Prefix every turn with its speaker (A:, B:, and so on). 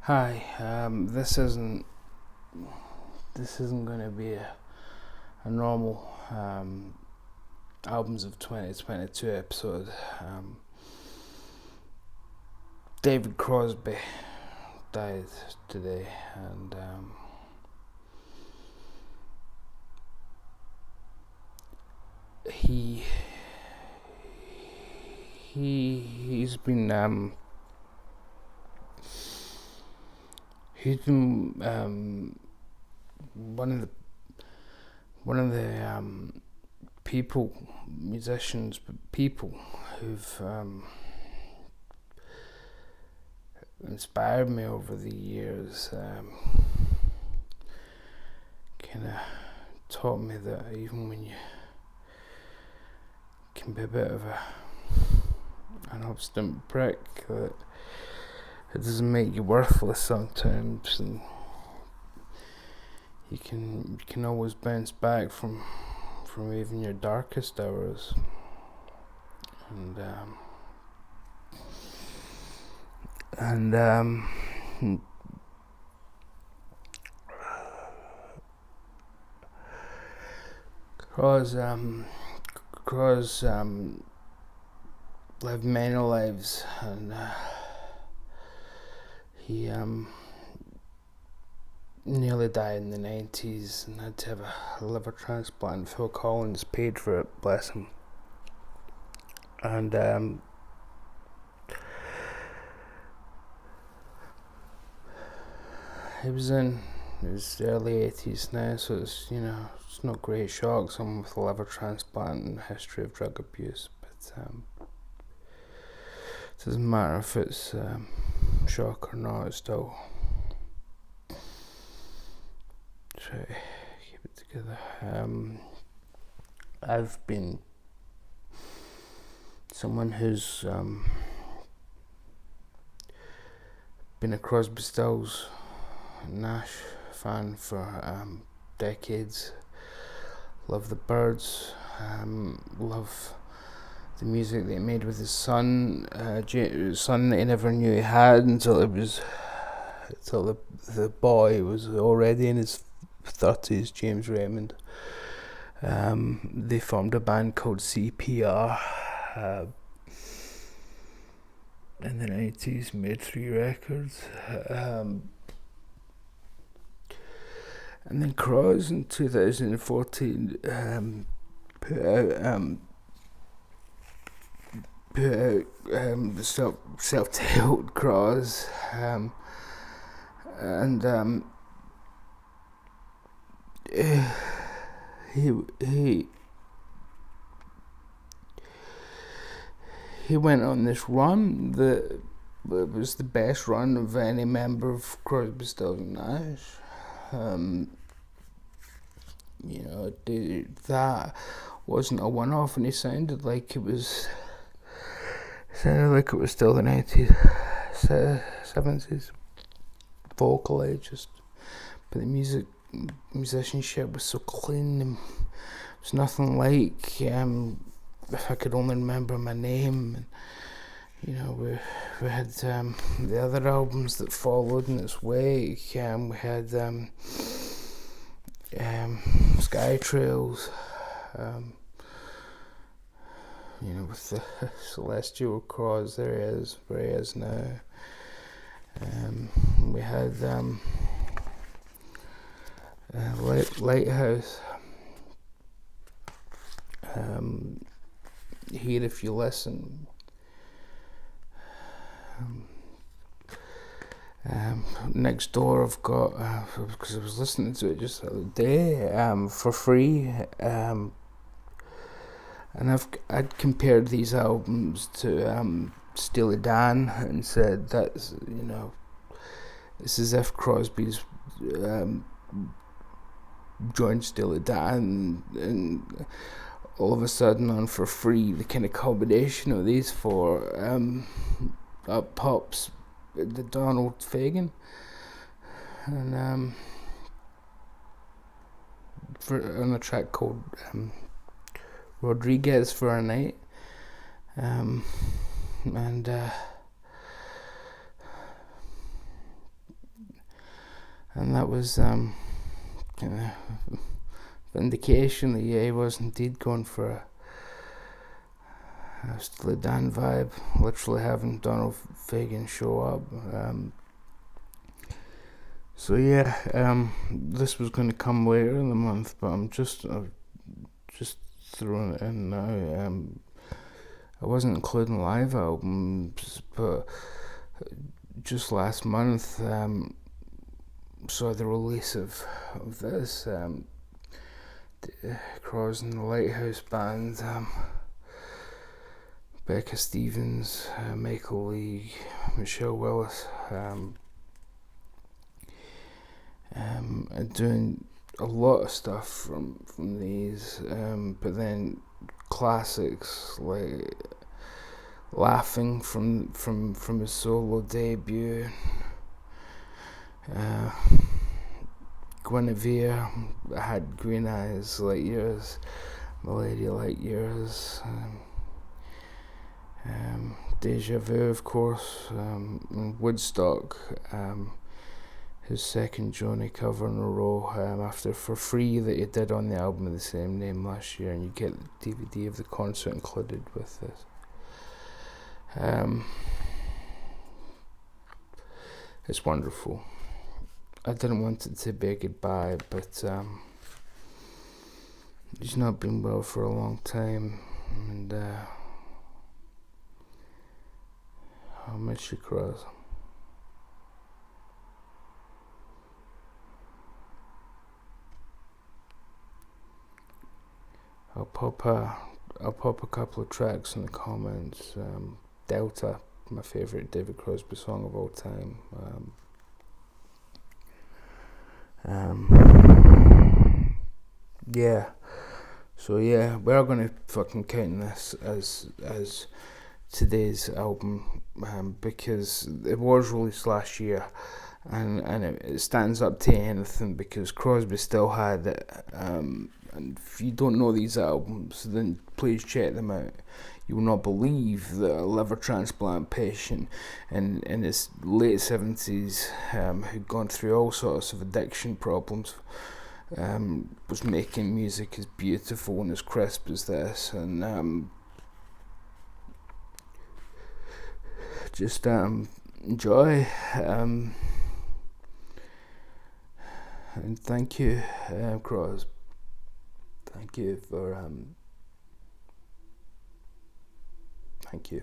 A: Hi, this isn't going to be a normal albums of 2022 episode. David Crosby died today, and he's been one of the musicians, but people who've inspired me over the years. Kind of taught me that even when you can be a bit of an obstinate prick, that it doesn't make you worthless sometimes, and you can always bounce back from even your darkest hours. And Croz lived many lives, and he nearly died in the 90s and had to have a liver transplant. Phil Collins paid for it, bless him. And he was in his early 80s now, so it's no great shock, someone with a liver transplant and a history of drug abuse, but it doesn't matter if it's shock or not. It's still try to keep it together. I've been someone who's been a Crosby, Stills, Nash fan for decades. Love the Byrds. Love the music that he made with his son, son that he never knew he had until the boy was already in his 30s, James Raymond. They formed a band called CPR in the 90s, made 3 records. And then Croz in 2014 put out self-titled Croz, and he went on this run that was the best run of any member of Crosby, Stills and Nash. That wasn't a one-off, and he sounded like it was still the 90s, 70s vocal age, but the musicianship was so clean, and it was nothing like If I Could Only Remember My Name. And we had the other albums that followed in its wake. We had Sky Trails, with the Celestial Croz. There he is, where he is now. We had Lighthouse, Here If You Listen. Next Door, I've got, because I was listening to it just the other day for free, and I'd compared these albums to Steely Dan and said that's it's as if Crosby's joined Steely Dan, and all of a sudden on For Free, the kind of combination of these 4 up pops the Donald Fagen, and on a track called Rodriguez for a Night, and and that was kind of vindication that he was indeed going for a Steely Dan vibe, literally having Donald Fagen show up. So yeah, this was going to come later in the month, but I'm just throwing it in now. I wasn't including live albums, but just last month saw the release of this Croz and the Lighthouse Band, Becca Stevens, Michael Lee, Michelle Willis, doing a lot of stuff from these, but then classics like Laughing from his solo debut, Guinevere, Had Green Eyes Like Yours, My Lady Like Yours, Deja Vu, of course, Woodstock, his second Joni cover in a row, after For Free that he did on the album of the same name last year, and you get the DVD of the concert included with this. It's wonderful. I didn't want it to be a goodbye, but he's not been well for a long time, and I'll miss you, Croz. I'll pop a couple of tracks in the comments. Delta, my favourite David Crosby song of all time. Yeah. So yeah, we're gonna fucking count this as today's album, because it was released last year, and it stands up to anything because Crosby still had it. And if you don't know these albums, then please check them out. You will not believe that a liver transplant patient in his late 70s, who'd gone through all sorts of addiction problems, was making music as beautiful and as crisp as this, and just enjoy. And thank you, Croz. Thank you for thank you.